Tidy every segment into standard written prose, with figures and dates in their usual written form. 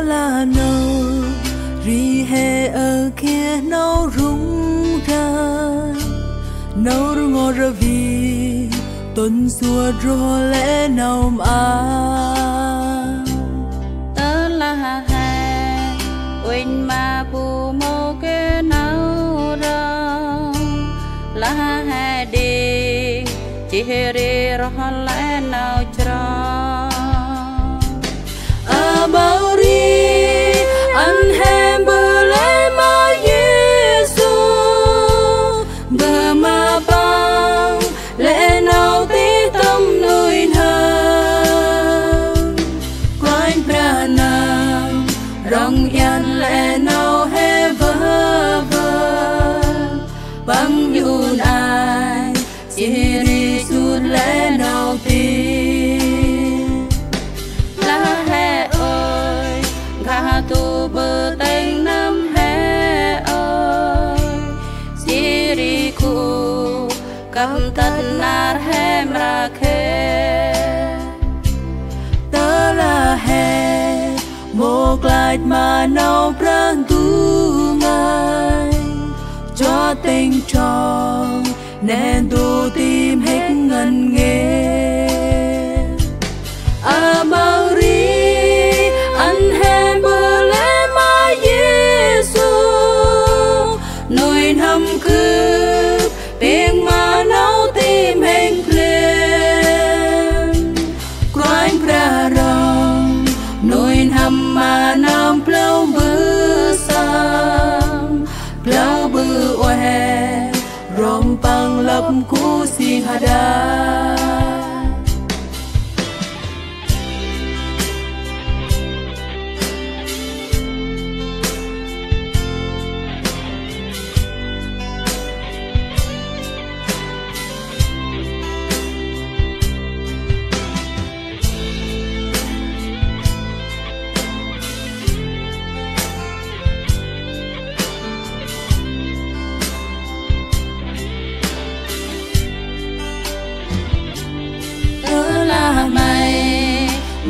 là nâu ri hè ở kia nâu rung ra nâu ngô ra vì tuần xua rô lẽ nâu mà tớ là hè quên mà bù mô cái nâu ra là hè đi chỉ đi rồi lẽ nào cho bao đi anh hem bờ lẽ mà Giêsu bờ mà băng lẽ nào tí tâm nuôi nàng quanh pra nàng rong yên lẽ nào he vơ vơ băng nhún ai chỉ đi suốt lẽ nào tí tu bơ tênh năm hè ơi siri ku cầm tất nar hem ra khe tớ là hè một lại mà nâu prang tu ngay cho tình tròn nên tu tim hết ngần nghề Amari anh hem bờ lẽ mà Giêsu nồi hầm cướp tiếng mà nấu tim hình lên quanh pra rong nồi hầm mà nam plau bư sang plau bư oe rong pang lấp cu si hada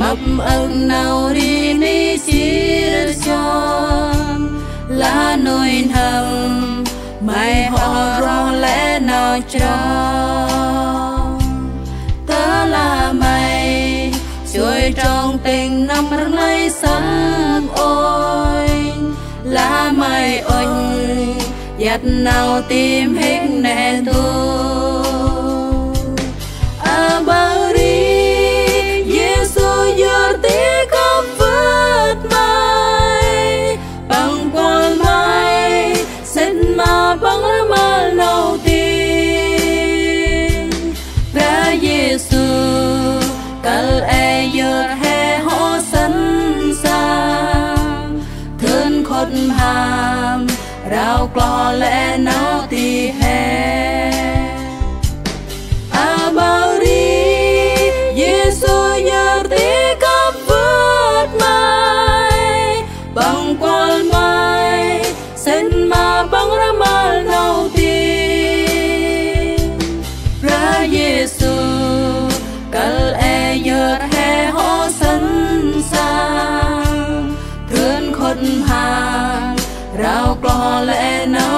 mập ưng nào đi ni chia chọn lá nồi hầm mày họ rong lẽ nào trong tớ là màyជួយtrong tình năm nay sáng ôi lá mày ơi giặt nào tim hết nè tu bao đi giờ tí có vượt mai bằng quan mai xin mà bằng mà đầu tiên ra Giêsu cal e giờ hè họ sẵn sàng thương khôn hàm rào cò lẽ nào tí hè bao đi Giêsu giờ tí bằng quan mai xin mà bằng ra mal đầu tiên ra Giêsu cal e giờ hè họ sẵn sàng thương khôn hàng rào cò lẽ nào